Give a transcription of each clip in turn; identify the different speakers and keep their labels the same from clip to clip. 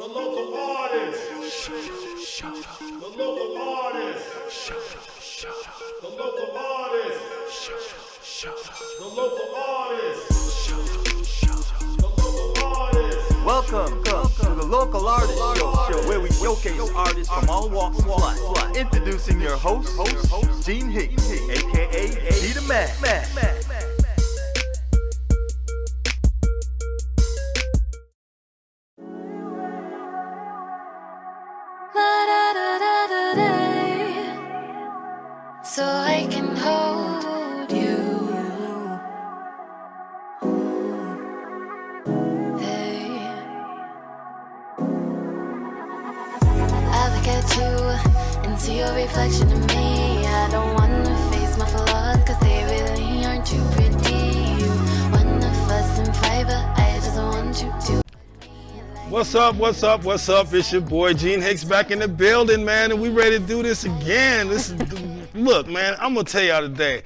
Speaker 1: The local artist. The local artist. The local artist. The local artist. The local artist.
Speaker 2: Welcome to the Local Artist Show, where we showcase artists from all walks of life. Introducing your host, Gene Hicks, aka G the Man.
Speaker 3: So I can hold you. Hey, I look at you and see your reflection in me. I don't wanna face my flaws, cause they really aren't too pretty. You wanna fuss and fight, but I just want you to.
Speaker 1: What's up? It's your boy Gene Hicks back in the building, man, and we ready to do this again. Look, man, I'm gonna tell y'all today,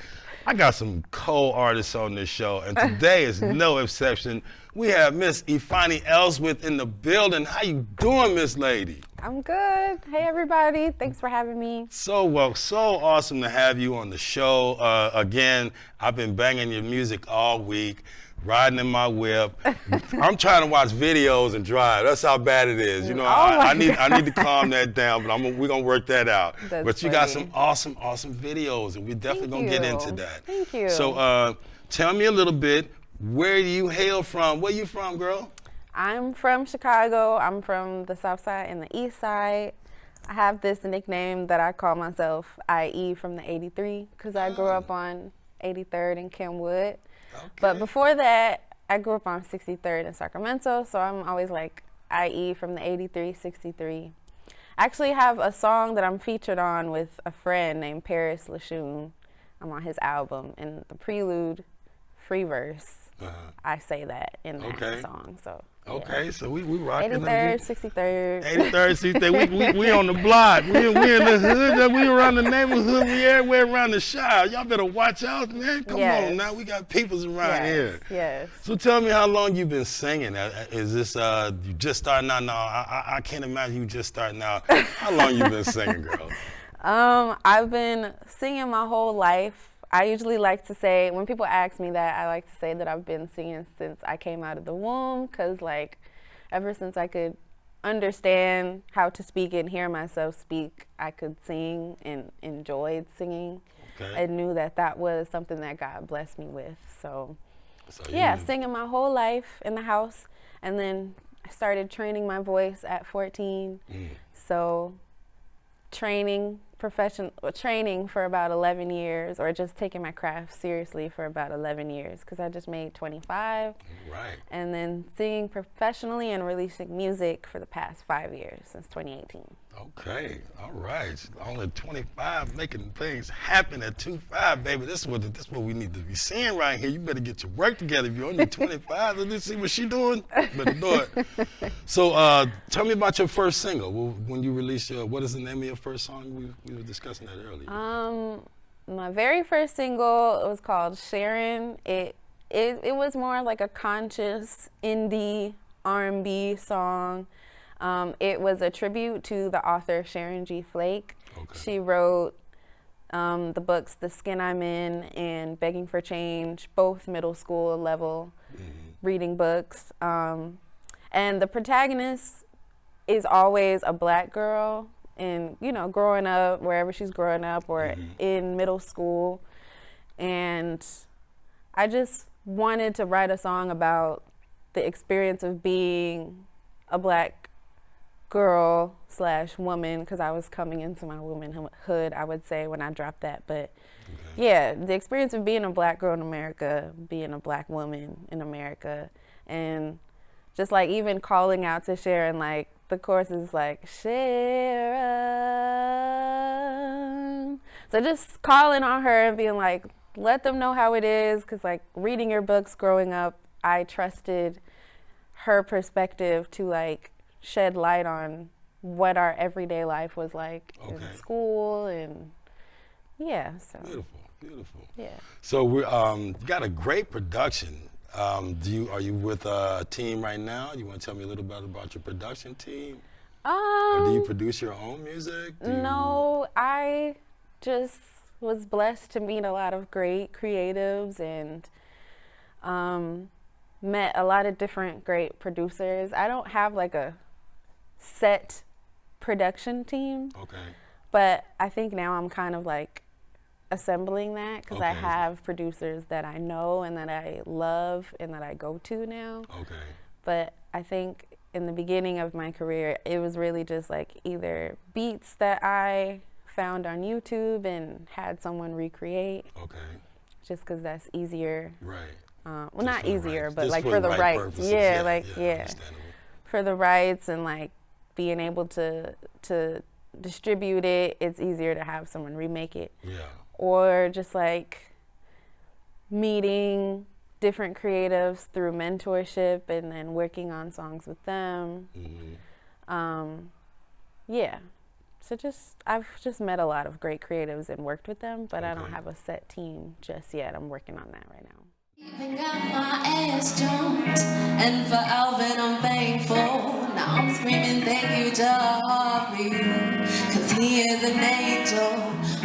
Speaker 1: I got some co-artists on this show, and today is no exception. We have Miss Ifeanyi Elswith in the building. How you doing, Miss Lady?
Speaker 4: I'm good. Hey, everybody. Thanks for having me.
Speaker 1: So awesome to have you on the show. Again, I've been banging your music all week, riding in my whip. I'm trying to watch videos and drive. That's how bad it is. You know, I need to calm that down, but we're gonna work that out. But you got some awesome videos, and we're definitely gonna get into that.
Speaker 4: Thank you.
Speaker 1: So tell me a little bit, where do you hail from? Where you from, girl?
Speaker 4: I'm from Chicago. I'm from the South Side and the East Side. I have this nickname that I call myself IE from the 83 because I grew up on 83rd and Kenwood. Okay. But before that, I grew up on 63rd in Sacramento, so I'm always like IE from the 83, 63. I actually have a song that I'm featured on with a friend named Paris Lachune. I'm on his album, and the prelude, free verse, I say that in that song. So.
Speaker 1: Okay, so we rocking
Speaker 4: 83rd, 63rd.
Speaker 1: 83rd, 63rd. We on the block. We in the hood. We around the neighborhood. We everywhere around the shop. Y'all better watch out, man. Come on now. We got peoples around here.
Speaker 4: Yes.
Speaker 1: So tell me how long you been singing. Is this you just starting out now? I can't imagine you just starting out. How long you been singing, girl?
Speaker 4: I've been singing my whole life. I usually like to say, when people ask me that, I like to say that I've been singing since I came out of the womb, because like ever since I could understand how to speak and hear myself speak, I could sing and enjoyed singing. Okay. I knew that was something that God blessed me with. So yeah, singing my whole life in the house, and then I started training my voice at 14. So training for about 11 years, or just taking my craft seriously for about 11 years, because I just made 25.
Speaker 1: Right.
Speaker 4: And then singing professionally and releasing music for the past 5 years, since 2018.
Speaker 1: Okay, all right. Only 25, making things happen at 25, baby. This is what we need to be seeing right here. You better get your work together. If you're only 25, let's see what she doing. Better do it. So tell me about your first single. When you released what is the name of your first song? We were discussing that earlier.
Speaker 4: My very first single, it was called Sharon. It was more like a conscious indie R&B song. It was a tribute to the author Sharon G. Flake. Okay. She wrote the books The Skin I'm In and Begging for Change, both middle school level reading books. And the protagonist is always a black girl, and growing up wherever she's growing up, or in middle school. And I just wanted to write a song about the experience of being a black girl / woman, because I was coming into my womanhood, I would say, when I dropped that. But yeah, the experience of being a black girl in America, being a black woman in America, and just like even calling out to Sharon, like the chorus is like, Sharon. So just calling on her and being like, let them know how it is, because like reading your books growing up, I trusted her perspective to like shed light on what our everyday life was like in school, and so
Speaker 1: beautiful.
Speaker 4: Yeah.
Speaker 1: So we got a great production Are you with a team right now? You want to tell me a little bit about your production team? Or do you produce your own music?
Speaker 4: No, I just was blessed to meet a lot of great creatives and met a lot of different great producers. I don't have like a set production team.
Speaker 1: Okay.
Speaker 4: But I think now I'm kind of like assembling that because I
Speaker 1: Okay.
Speaker 4: have producers that I know and that I love and that I go to now.
Speaker 1: Okay.
Speaker 4: But I think in the beginning of my career, it was really just like either beats that I found on YouTube and had someone recreate,
Speaker 1: Okay.
Speaker 4: just because that's easier.
Speaker 1: Right.
Speaker 4: Well,
Speaker 1: Just
Speaker 4: not
Speaker 1: for the
Speaker 4: easier,
Speaker 1: rights.
Speaker 4: but
Speaker 1: Just
Speaker 4: like
Speaker 1: for
Speaker 4: for
Speaker 1: the
Speaker 4: the
Speaker 1: right
Speaker 4: rights.
Speaker 1: purposes.
Speaker 4: Yeah,
Speaker 1: Yeah,
Speaker 4: yeah.
Speaker 1: understandable.
Speaker 4: For the rights and like being able to distribute it, it's easier to have someone remake it.
Speaker 1: Yeah.
Speaker 4: Or just like meeting different creatives through mentorship and then working on songs with them. Yeah. So I've just met a lot of great creatives and worked with them, but I don't
Speaker 1: Okay.
Speaker 4: have a set team just yet. I'm working on that right now.
Speaker 3: Even got my ass jumped, and for Alvin I'm thankful. Now I'm screaming thank you to Harvey, cause he is an angel.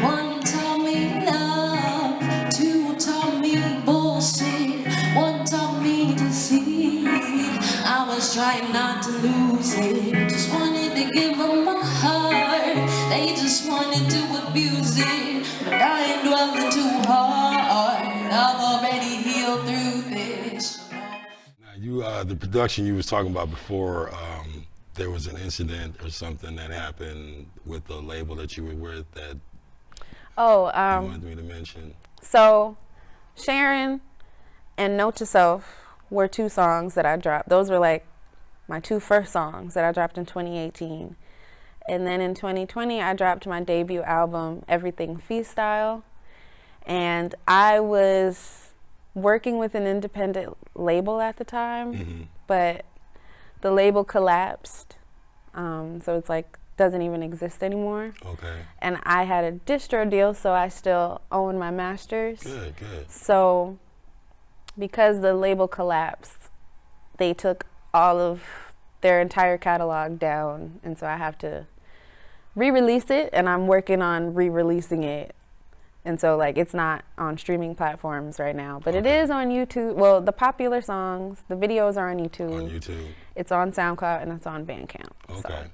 Speaker 3: One taught me love, two taught me bullshit, one taught me deceit. I was trying not to lose it, just wanted to give them my heart. They just wanted to abuse it, but I ain't dwelling too hard. I've already healed through this.
Speaker 1: Now you, the production you was talking about before, there was an incident or something that happened with the label that you were with that
Speaker 4: Oh,
Speaker 1: you wanted me to mention.
Speaker 4: so Sharon and Note to Self were two songs that I dropped. Those were like my two first songs that I dropped in 2018. And then in 2020, I dropped my debut album, Everything Freestyle. And I was working with an independent label at the time, but the label collapsed. So it's like, doesn't even exist anymore.
Speaker 1: Okay.
Speaker 4: And I had a distro deal, so I still own my masters.
Speaker 1: Good, good.
Speaker 4: So because the label collapsed, they took all of their entire catalog down, and so I have to re-release it, and I'm working on re-releasing it. And so like it's not on streaming platforms right now, but it is on YouTube. Well, the popular songs, the videos are on YouTube.
Speaker 1: On YouTube.
Speaker 4: It's on SoundCloud and it's on Bandcamp.
Speaker 1: Okay.
Speaker 4: So.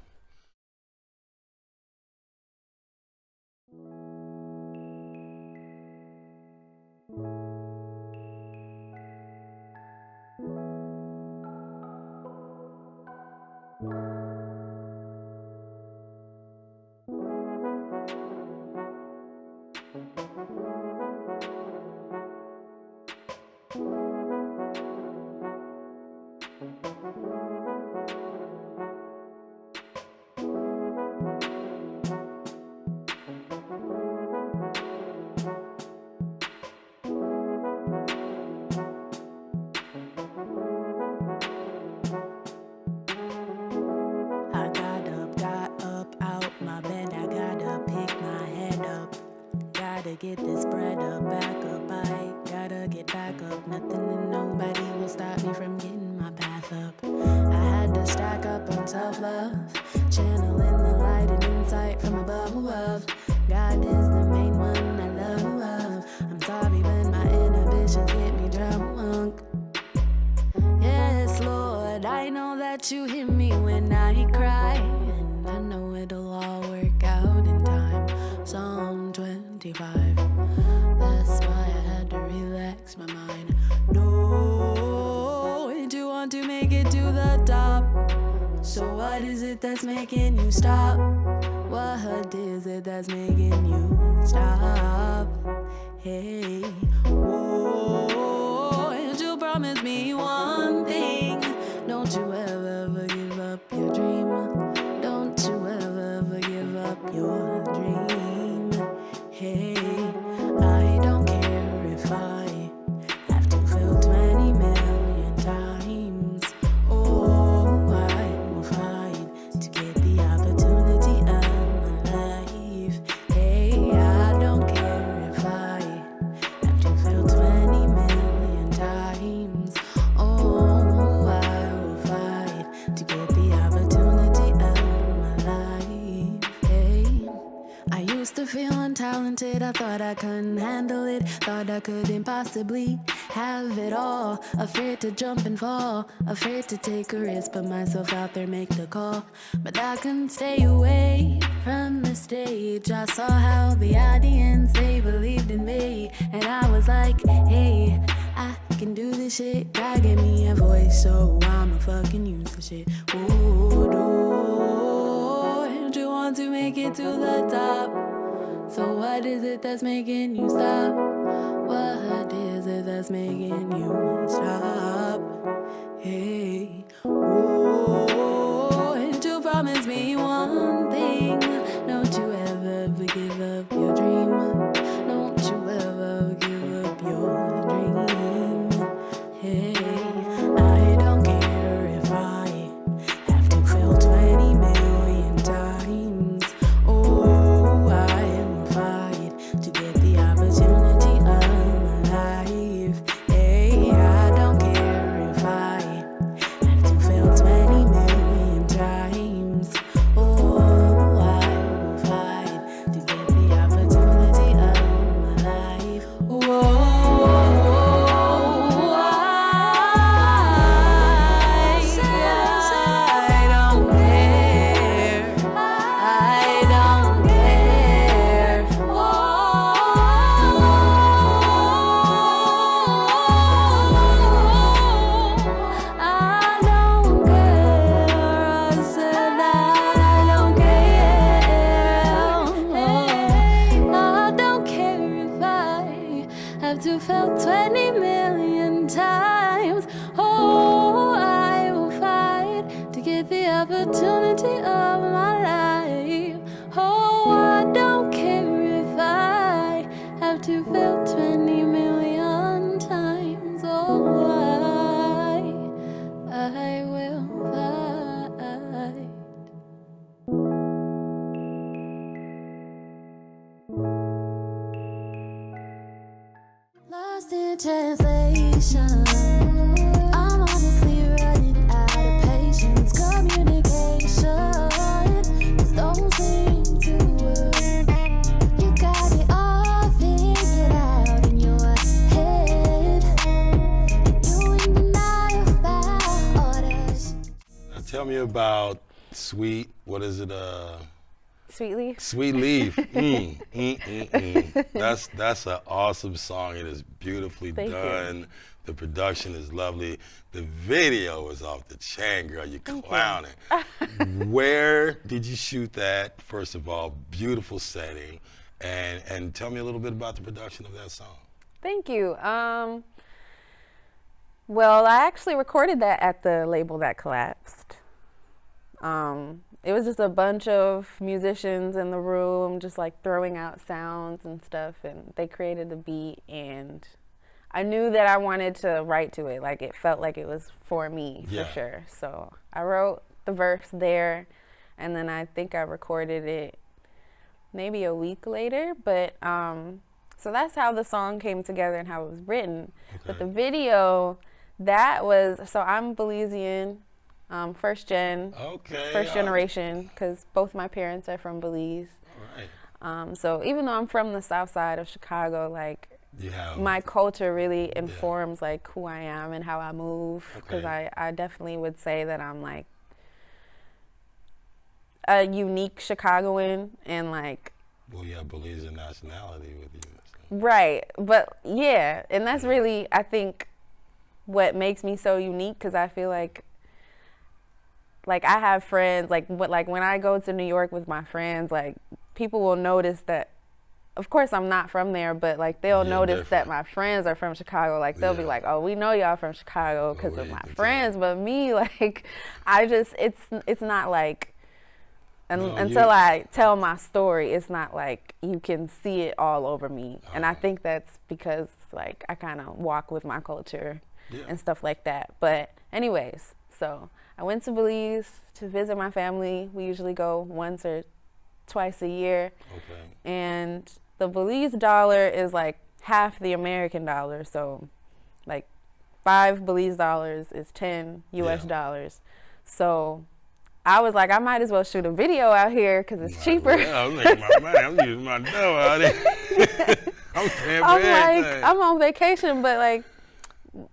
Speaker 5: I got up out my bed. I gotta pick my head up. Gotta get this bread up, back up. I gotta get back up. Nothing and nobody will stop me from getting my path up. I had to stack up on self-love, channeling the light and insight from above. God is the main one I love. I'm sorry when my inhibitions get me drunk. Yes, Lord, I know that you hear me when I cry, and I know it'll all work out in time. Psalm 25. That's why I had to relax my mind. No, and you want to make it to the top. So what is it that's making you stop? What is it that's making you stop? Hey, whoa, and you promised me one thing. Don't you ever give up your dream. Don't you ever give up your dream. Hey, I don't care if I have to fail 20 million times. Oh, I will fight to get the opportunity of my life. Hey, I don't care if I have to fail 20 million talented. I thought I couldn't handle it. Thought I couldn't possibly have it all. Afraid to jump and fall. Afraid to take a risk. Put myself out there, make the call. But I couldn't stay away from the stage. I saw how the audience, they believed in me. And I was like, hey, I can do this shit. God gave me a voice, so I'ma fucking use the shit. Ooh, don't you want to make it to the top? So what is it that's making you stop? What is it that's making you stop? Hey, oh, and you promise me one thing. Don't you ever give up your dream. Don't you ever give up your dream. Hey, I don't care if I have to fail 20 million times. Oh, I will fight to get the opportunity of my life. Hey, I don't care if I have to fail 20 million times. Oh, I will fight to get the opportunity of my life. Whoa, I don't care. I don't care. I don't care. I said that I don't care. I don't care if I have to fail 20 million times. Oh, I will fight to get the opportunity of my life. Oh, I don't care if I have to fail 20 million times. Oh, I will fight. Lost in translation. I'm honestly running out of patience. Communication just don't seem to work. You got it all figured out in your head. You in denial about all that shit.
Speaker 1: Now tell me about Sweet, what is it?
Speaker 4: Sweet Leaf.
Speaker 1: Sweet Leaf. That's an awesome song. It is beautifully
Speaker 4: Thank you.
Speaker 1: done. The production is lovely. The video is off the chain, girl. You're clowning. Where did you shoot that? First of all, beautiful setting. And tell me a little bit about the production of that song.
Speaker 4: Thank you. Well, I actually recorded that at the label that collapsed. It was just a bunch of musicians in the room, just like throwing out sounds and stuff, and they created the beat, and I knew that I wanted to write to it. Like, it felt like it was for me,
Speaker 1: Yeah.
Speaker 4: for sure. So I wrote the verse there, and then I think I recorded it maybe a week later, but so that's how the song came together and how it was written. But
Speaker 1: Okay.
Speaker 4: the video, that was, so I'm Belizean, first generation, because both my parents are from Belize.
Speaker 1: All right.
Speaker 4: So even though I'm from the south side of Chicago, like,
Speaker 1: You have
Speaker 4: my culture really informs like who I am and how I move, because
Speaker 1: Okay.
Speaker 4: I definitely would say that I'm like a unique Chicagoan, and like,
Speaker 1: well, you have Belizean nationality with you. So.
Speaker 4: right, but yeah, and that's really, I think, what makes me so unique, because I feel like I have friends, like when I go to New York with my friends, like, people will notice that, of course I'm not from there, but like they'll
Speaker 1: You're
Speaker 4: notice that
Speaker 1: different.
Speaker 4: my friends are from Chicago. Like, they'll be
Speaker 1: Yeah.
Speaker 4: like, oh, we know y'all from Chicago because
Speaker 1: Well,
Speaker 4: of
Speaker 1: you
Speaker 4: my
Speaker 1: can
Speaker 4: friends, but me, like, it's not like,
Speaker 1: No,
Speaker 4: until
Speaker 1: you-
Speaker 4: I tell my story, it's not like you can see it all over me. And I
Speaker 1: Uh-huh.
Speaker 4: think that's because like I kind of walk with my culture
Speaker 1: Yeah.
Speaker 4: and stuff like that. But anyways, so I went to Belize to visit my family. We usually go once or twice a year.
Speaker 1: Okay.
Speaker 4: And the Belize dollar is like half the American dollar. So like 5 Belize dollars is 10 US
Speaker 1: Yeah.
Speaker 4: dollars. So I was like, I might as well shoot a video out here because it's cheaper.
Speaker 1: Yeah, I'm making my money. I'm using my dough out here. I'm paying for everything.
Speaker 4: I'm on vacation, but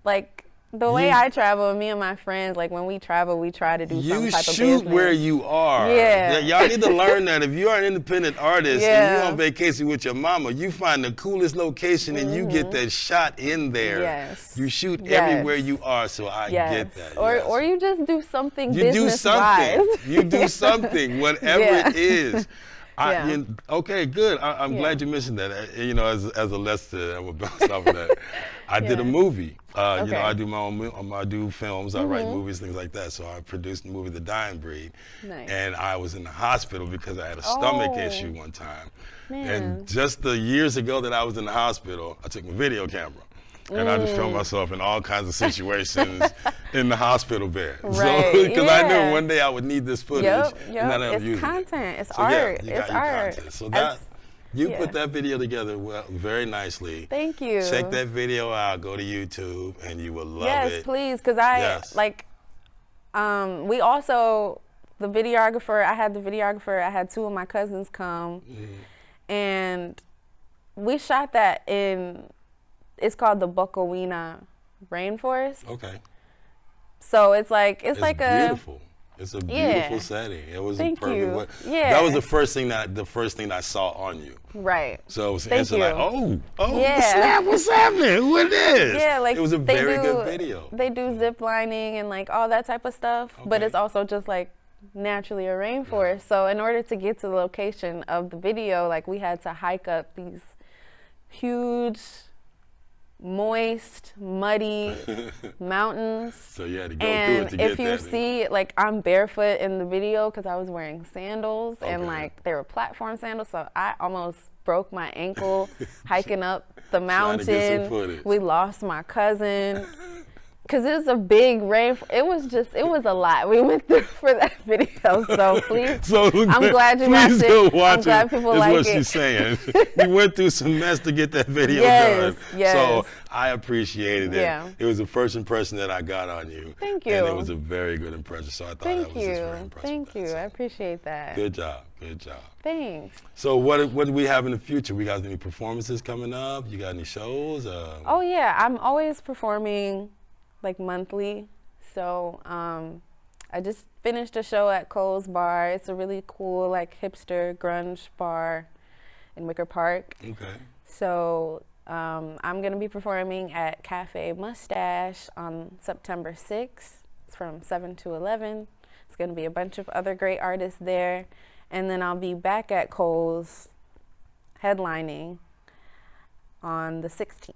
Speaker 4: like the way I travel, me and my friends, like when we travel, we try to do some type of business.
Speaker 1: You shoot where you are.
Speaker 4: Yeah.
Speaker 1: Y'all need to learn that. If you're an independent artist
Speaker 4: Yeah.
Speaker 1: and you're on vacation with your mama, you find the coolest location and you get that shot in there.
Speaker 4: Yes.
Speaker 1: You shoot
Speaker 4: Yes.
Speaker 1: everywhere you are, so I get that.
Speaker 4: Or you just do something
Speaker 1: you do something.
Speaker 4: business-wise.
Speaker 1: You do something, whatever
Speaker 4: Yeah.
Speaker 1: it is.
Speaker 4: Yeah.
Speaker 1: Okay, good. I'm glad you mentioned that. You know, as a lesson, I'm gonna bounce off of that. I did a movie. You know, I do my own. I do films. I write movies, things like that. So I produced the movie The Dying Breed,
Speaker 4: Nice.
Speaker 1: and I was in the hospital because I had a stomach issue one time.
Speaker 4: Man.
Speaker 1: And just the years ago that I was in the hospital, I took my video camera. And I just filmed myself in all kinds of situations in the hospital bed.
Speaker 4: Right,
Speaker 1: So, because I
Speaker 4: yeah.
Speaker 1: knew one day I would need this footage.
Speaker 4: Yep.
Speaker 1: And then I'd
Speaker 4: It's
Speaker 1: use it.
Speaker 4: content. It's
Speaker 1: So,
Speaker 4: art.
Speaker 1: yeah, you
Speaker 4: it's
Speaker 1: got your
Speaker 4: art.
Speaker 1: content. So
Speaker 4: As-
Speaker 1: you
Speaker 4: yeah.
Speaker 1: put that video together very nicely.
Speaker 4: Thank you.
Speaker 1: Check that video out. Go to YouTube, and you will love
Speaker 4: Yes,
Speaker 1: it.
Speaker 4: please, because I we also I had the videographer. I had 2 of my cousins come, and we shot that in. It's called the Bokowina Rainforest.
Speaker 1: Okay.
Speaker 4: So it's like
Speaker 1: It's
Speaker 4: like
Speaker 1: beautiful. It's a beautiful
Speaker 4: Yeah.
Speaker 1: setting. It was
Speaker 4: Thank
Speaker 1: a perfect
Speaker 4: you.
Speaker 1: way.
Speaker 4: Yeah.
Speaker 1: That was the first thing I saw on you.
Speaker 4: right.
Speaker 1: So it was
Speaker 4: Thank
Speaker 1: instantly like,
Speaker 4: you.
Speaker 1: oh, snap, what's happening? Who it is?
Speaker 4: Yeah, like
Speaker 1: it was a
Speaker 4: they
Speaker 1: very
Speaker 4: do-
Speaker 1: good video.
Speaker 4: They do zip lining and like all that type of stuff, but
Speaker 1: Okay.
Speaker 4: it's also just like naturally a rainforest. So in order to get to the location of the video, like we had to hike up these huge, moist, muddy mountains.
Speaker 1: So you had to go through it
Speaker 4: And
Speaker 1: to get
Speaker 4: if you
Speaker 1: that.
Speaker 4: see, like I'm barefoot in the video because I was wearing sandals and
Speaker 1: Okay.
Speaker 4: like they were platform sandals, so I almost broke my ankle hiking up the
Speaker 1: Trying to get some
Speaker 4: mountain.
Speaker 1: footage.
Speaker 4: We lost my cousin because it was a big rain. It was a lot we went through for that video. So please,
Speaker 1: So
Speaker 4: I'm glad you
Speaker 1: please
Speaker 4: watched
Speaker 1: go
Speaker 4: it.
Speaker 1: watch
Speaker 4: I'm glad
Speaker 1: it,
Speaker 4: people
Speaker 1: is
Speaker 4: like
Speaker 1: what
Speaker 4: it.
Speaker 1: she's saying. You went through some mess to get that video
Speaker 4: Yes,
Speaker 1: done.
Speaker 4: yes.
Speaker 1: So I appreciated it.
Speaker 4: Yeah.
Speaker 1: It was the first impression that I got on you.
Speaker 4: Thank
Speaker 1: And it
Speaker 4: you.
Speaker 1: was a very good impression. So I thought
Speaker 4: Thank
Speaker 1: that was just very
Speaker 4: you.
Speaker 1: impressive.
Speaker 4: Thank you. I appreciate that.
Speaker 1: Good job. Good job.
Speaker 4: Thanks.
Speaker 1: So what do we have in the future? We got any performances coming up? You got any shows?
Speaker 4: Oh yeah, I'm always performing like monthly. So I just finished a show at Cole's Bar. It's a really cool like hipster grunge bar in Wicker Park.
Speaker 1: Okay.
Speaker 4: So I'm gonna be performing at Cafe Mustache on September 6th. It's from 7 to 11. It's gonna be a bunch of other great artists there. And then I'll be back at Cole's headlining on the 16th.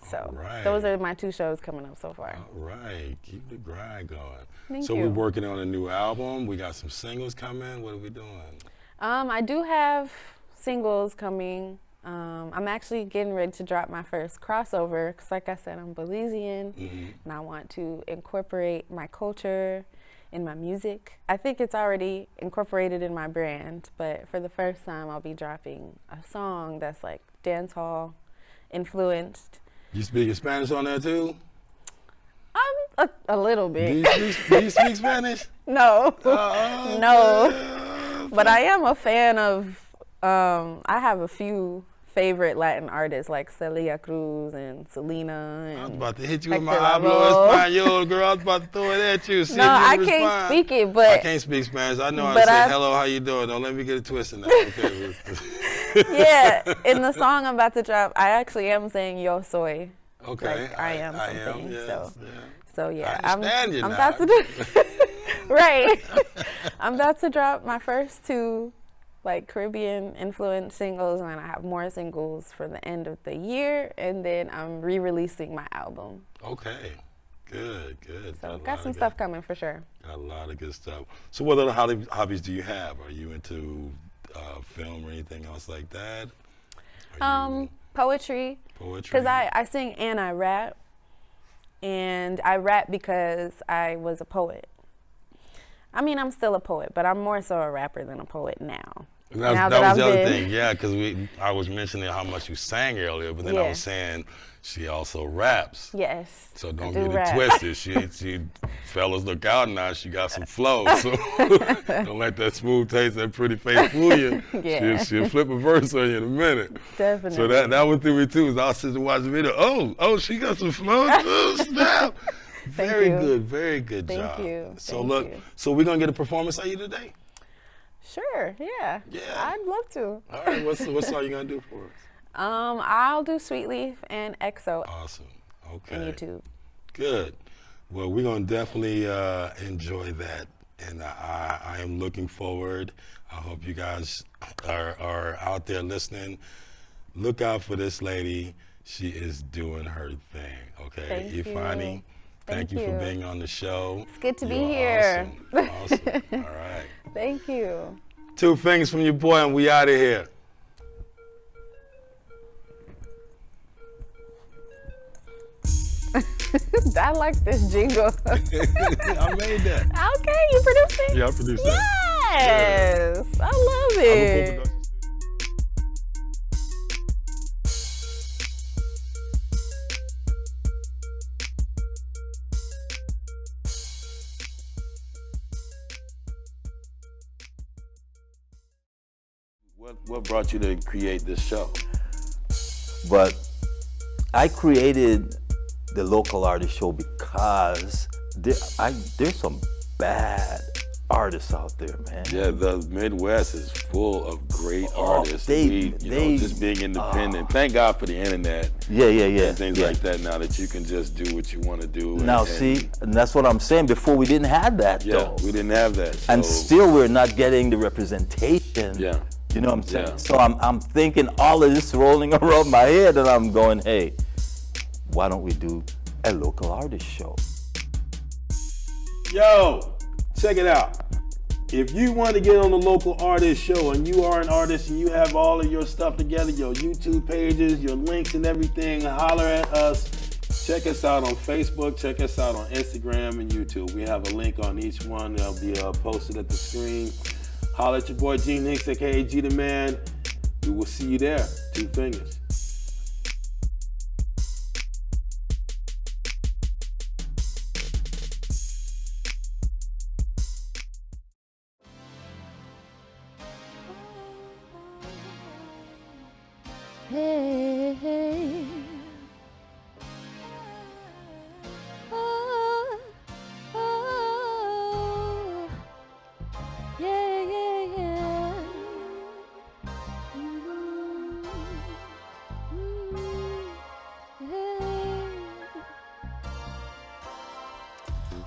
Speaker 4: So
Speaker 1: Alright.
Speaker 4: those are my 2 shows coming up so far.
Speaker 1: All right. Keep the grind going.
Speaker 4: Thank
Speaker 1: so
Speaker 4: you.
Speaker 1: we're working on a new album. We got some singles coming. What are we doing?
Speaker 4: I do have singles coming. I'm actually getting ready to drop my first crossover because, like I said, I'm Belizean, and I want to incorporate my culture in my music. I think it's already incorporated in my brand, but for the first time, I'll be dropping a song that's like dancehall influenced.
Speaker 1: You speak Spanish on there too?
Speaker 4: A little bit.
Speaker 1: Do you speak Spanish?
Speaker 4: No,
Speaker 1: Oh,
Speaker 4: no. But I am a fan of. I have a few favorite Latin artists like Celia Cruz and Selena. And
Speaker 1: I was about to hit you with my
Speaker 4: Hector
Speaker 1: hablo
Speaker 4: Lavoe.
Speaker 1: español, girl. I was about to throw it at you. See
Speaker 4: No,
Speaker 1: if you
Speaker 4: I
Speaker 1: respond.
Speaker 4: can't speak it, but
Speaker 1: I can't speak Spanish. I know I
Speaker 4: but
Speaker 1: say
Speaker 4: I-
Speaker 1: hello, how you doing? Don't let me get it twisted now. Okay.
Speaker 4: yeah, in the song I'm about to drop, I actually am saying yo soy.
Speaker 1: Okay.
Speaker 4: Like, I am something,
Speaker 1: yes,
Speaker 4: so.
Speaker 1: yeah.
Speaker 4: So yeah,
Speaker 1: I understand you
Speaker 4: I'm
Speaker 1: now.
Speaker 4: about to do right. I'm about to drop my first 2 like Caribbean influenced singles, and I have more singles for the end of the year, and then I'm re-releasing my album.
Speaker 1: Okay. Good.
Speaker 4: So got some stuff coming for sure.
Speaker 1: Got a lot of good stuff. So what other hobbies do you have? Are you into film or anything else like that?
Speaker 4: Poetry.
Speaker 1: Poetry?
Speaker 4: Because I sing and I rap. And I rap because I was a poet. I mean, I'm still a poet, but I'm more so a rapper than a poet now. now
Speaker 1: that was
Speaker 4: I've
Speaker 1: the other
Speaker 4: been-
Speaker 1: thing, yeah, because I was mentioning how much you sang earlier, but then I
Speaker 4: Yeah.
Speaker 1: was saying she also raps.
Speaker 4: Yes.
Speaker 1: So
Speaker 4: I
Speaker 1: don't
Speaker 4: do
Speaker 1: get
Speaker 4: rap.
Speaker 1: it twisted. She fellas look out now. She got some flow. So don't let that smooth taste, that pretty face fool you.
Speaker 4: Yeah.
Speaker 1: She'll flip a verse on you in a minute.
Speaker 4: Definitely.
Speaker 1: So that was through me too. As I was sitting and watching the video. Oh, she got some flow. Oh, snap. Very
Speaker 4: you.
Speaker 1: good, very good
Speaker 4: Thank
Speaker 1: job.
Speaker 4: you.
Speaker 1: So
Speaker 4: Thank
Speaker 1: look,
Speaker 4: you.
Speaker 1: so we're gonna get a performance of you today.
Speaker 4: Sure. Yeah.
Speaker 1: Yeah.
Speaker 4: I'd love to.
Speaker 1: All right, what song you gonna do for us?
Speaker 4: I'll do Sweet Leaf and EXO
Speaker 1: Awesome. Okay.
Speaker 4: on YouTube.
Speaker 1: Good. Well, we're going to definitely enjoy that. And I am looking forward. I hope you guys are out there listening. Look out for this lady. She is doing her thing. Okay.
Speaker 4: Thank you.
Speaker 1: Ifeanyi, thank you for
Speaker 4: you.
Speaker 1: being on the show.
Speaker 4: It's good to be
Speaker 1: You are
Speaker 4: here.
Speaker 1: Awesome. All right.
Speaker 4: Thank you.
Speaker 1: 2 fingers from your boy, and we out of here.
Speaker 4: I like this jingle.
Speaker 1: I made that.
Speaker 4: Okay, you produced it?
Speaker 1: Yeah, I produced that.
Speaker 4: Yes. I love
Speaker 1: I'm a
Speaker 4: it.
Speaker 1: co-producer. What brought you to create this show?
Speaker 6: But I created the local artist show because there's some bad artists out there, man.
Speaker 1: Yeah, the Midwest is full of great
Speaker 6: Oh,
Speaker 1: artists.
Speaker 6: they-
Speaker 1: Just being independent. Thank God for the internet
Speaker 6: Yeah.
Speaker 1: and things
Speaker 6: yeah.
Speaker 1: like that now that you can just do what you want to do.
Speaker 6: Now, see, and that's what I'm saying. Before we didn't have that,
Speaker 1: Yeah,
Speaker 6: though.
Speaker 1: we didn't have that.
Speaker 6: And
Speaker 1: so-
Speaker 6: still we're not getting the representation.
Speaker 1: Yeah.
Speaker 6: You know what I'm saying?
Speaker 1: Yeah.
Speaker 6: So I'm thinking all of this rolling around my head, and I'm going, hey, why don't we do a local artist show?
Speaker 1: Yo, check it out. If you want to get on the local artist show and you are an artist and you have all of your stuff together, your YouTube pages, your links and everything, holler at us. Check us out on Facebook. Check us out on Instagram and YouTube. We have a link on each one. They'll be posted at the screen. Holler at your boy Gene Hicks, aka G the Man. We will see you there. 2 fingers.
Speaker 4: Hey, hey. Oh, oh. Yeah, yeah, yeah. Hey.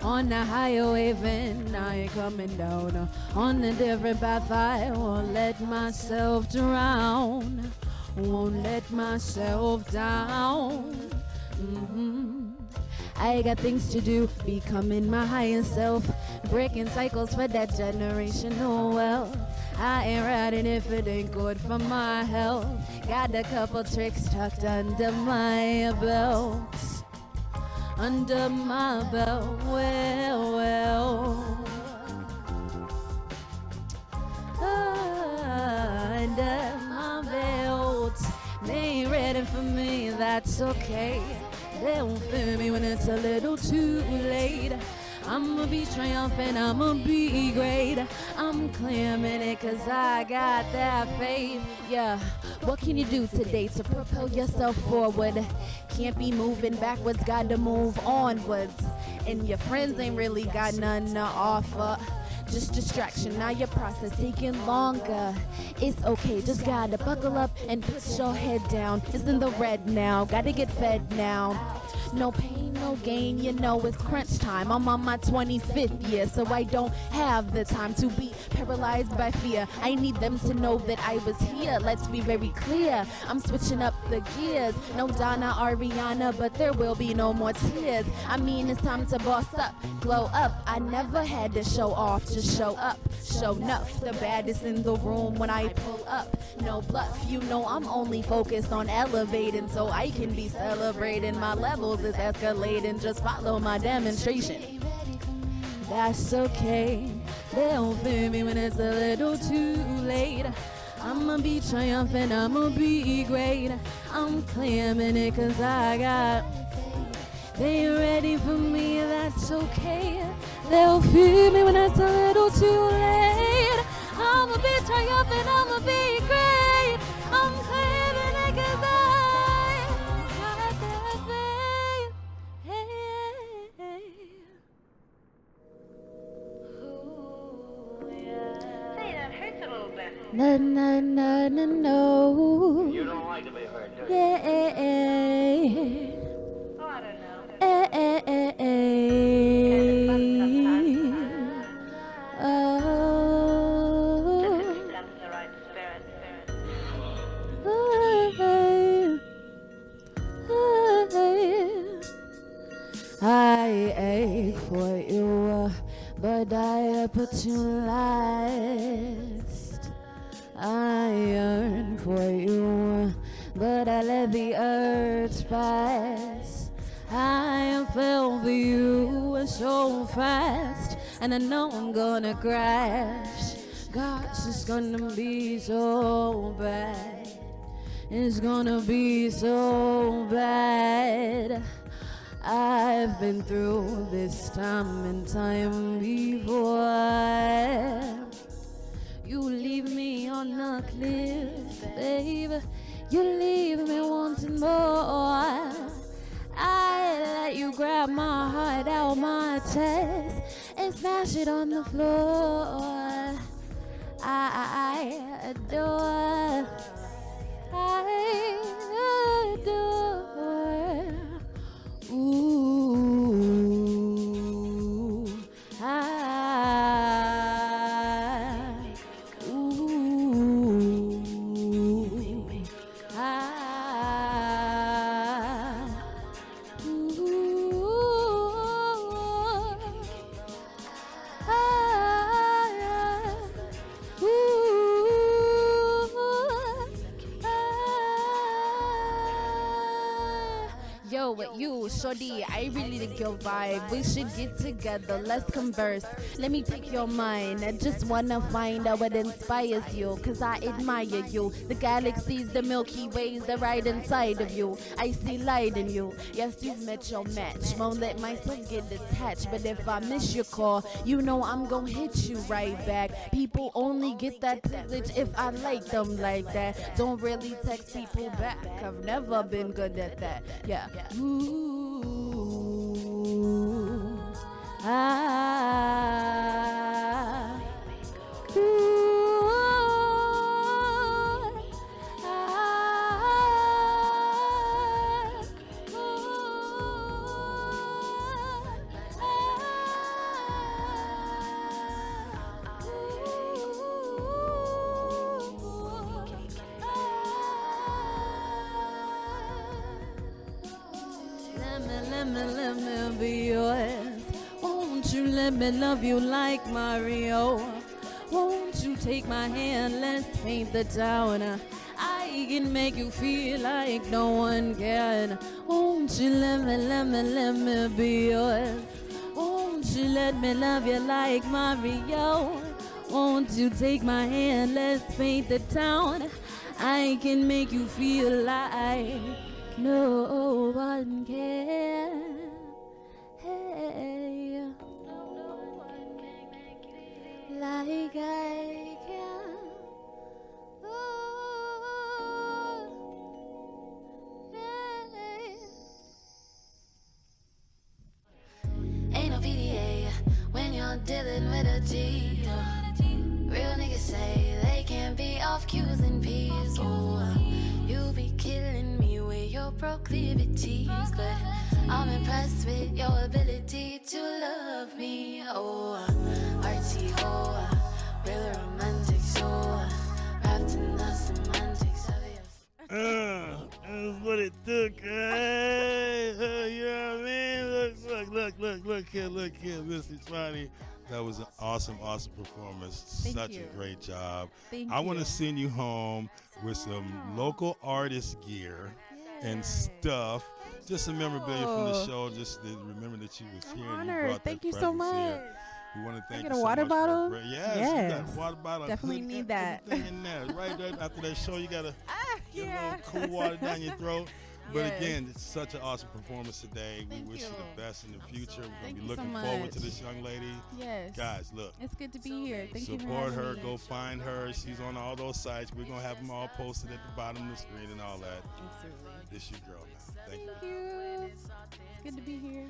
Speaker 4: On the highway, then I ain't coming down. On a different path, I won't let myself drown. Won't let myself down. I got things to do, becoming my higher self, breaking cycles for that generational wealth. I ain't riding if it ain't good for my health. Got a couple tricks tucked under my belt. Under my belt, well. Under my belt. They ain't ready for me, that's okay. They won't feel me when it's a little too late. I'ma be triumphant, I'ma be great. I'm claiming it cause I got that faith. Yeah, what can you do today to propel yourself forward? Can't be moving backwards, gotta move onwards. And your friends ain't really got none to offer. Just distraction, now your process taking longer. It's okay, just gotta buckle up and put your head down. It's in the red now, gotta get fed now. No pain, no gain, you know it's crunch time. I'm on my 25th year, so I don't have the time to be paralyzed by fear. I need them to know that I was here, let's be very clear. I'm switching up the gears, no Donna Ariana, but there will be no more tears. I mean, it's time to boss up, glow up. I never had to show off, just show up, show enough. The baddest in the room when I pull up, no bluff. You know I'm only focused on elevating, so I can be celebrating. My levels is escalating, just follow my demonstration. That's okay,
Speaker 5: They'll fear me when it's a little too late. I'ma be triumphant, I'ma be great. I'm claiming it 'cause I got. They ain't ready for me, that's okay. They'll fear me when it's a little too late. I'ma be triumphant, I'ma be great. I'm claiming it 'cause I got that faith. Hey.
Speaker 7: Hey, that hurts a little bit.
Speaker 5: No, no, no, no, no.
Speaker 7: You don't like to be hurt, do you?
Speaker 5: Yeah.
Speaker 7: Oh, I don't know.
Speaker 5: Oh.
Speaker 7: Listen, it comes the right spirit.
Speaker 5: I ache for you, but I put you last. I yearn for you, but I let the urge pass. I fell for you so fast, and I know I'm gonna crash. Gosh, it's gonna be so bad. It's gonna be so bad. I've been through this time and time before. You leave me on a cliff, babe. You leave me wanting more. I let you grab my heart out my chest and smash it on the floor. I adore. I adore. Ooh, Yo, you, shorty, I really like your vibe. We should get together, let's converse. Let me pick your mind. I just wanna find out what inspires you, 'cause I admire you. The galaxies, the Milky Ways, they're right inside of you. I see light in you. Yes, you've met your match. Won't let myself get detached, but if I miss your call, you know I'm gonna hit you right back. People only get that privilege if I like them like that. Don't really text people back. I've never been good at that. Yeah. Ooh, ah, ooh, let me be yours. Won't you let me love you like Mario? Won't you take my hand, let's paint the town. I can make you feel like no one can. Won't you let me be yours? Won't you let me love you like Mario? Won't you take my hand, let's paint the town. I can make you feel like no one can. Hey, like I can. Ooh, hey.
Speaker 3: Ain't no PDA when you're dealing with a G. Real niggas say they can't be off Q's and P's. Ooh, you be killing me with your proclivities, but I'm impressed with your ability to love me. Oh, artsy, oh, real romantic, so wrapped in the semantics of your.
Speaker 1: That's what it took. Hey, you know what I mean? Look here, Miss Ifeanyi. That was an awesome performance. Such a great job. I want to send you home with some local artist gear and stuff. Just some memorabilia from the show. Just to remember that you was here and you brought
Speaker 5: Thank
Speaker 1: that
Speaker 5: you so
Speaker 1: presence
Speaker 5: much.
Speaker 1: here. We want to thank
Speaker 8: get
Speaker 1: you
Speaker 8: a
Speaker 1: so
Speaker 8: water
Speaker 1: much for
Speaker 8: bottle?
Speaker 1: great. Yes, you got
Speaker 8: Yes.
Speaker 1: a water bottle.
Speaker 8: Definitely
Speaker 1: hoodie,
Speaker 8: need that.
Speaker 1: Everything in there. Right there after that show, you got to get
Speaker 8: yeah.
Speaker 1: a little cool water down your throat. But
Speaker 8: Yes.
Speaker 1: again, it's such an awesome performance today.
Speaker 8: Thank
Speaker 1: we wish you
Speaker 8: you.
Speaker 1: the best in the future. We're going
Speaker 8: Thank
Speaker 1: to be
Speaker 8: you so
Speaker 1: looking forward
Speaker 8: much.
Speaker 1: to this young lady.
Speaker 8: Yes.
Speaker 1: Guys, look.
Speaker 8: It's good to be here. Thank you for
Speaker 1: Support
Speaker 8: having
Speaker 1: her.
Speaker 8: me.
Speaker 1: Go find her. She's on all those sites. We're going to have them all posted at the bottom of the screen and all that.
Speaker 8: Absolutely.
Speaker 1: This your girl, man. Thank you.
Speaker 8: Thank you. It's good to be here.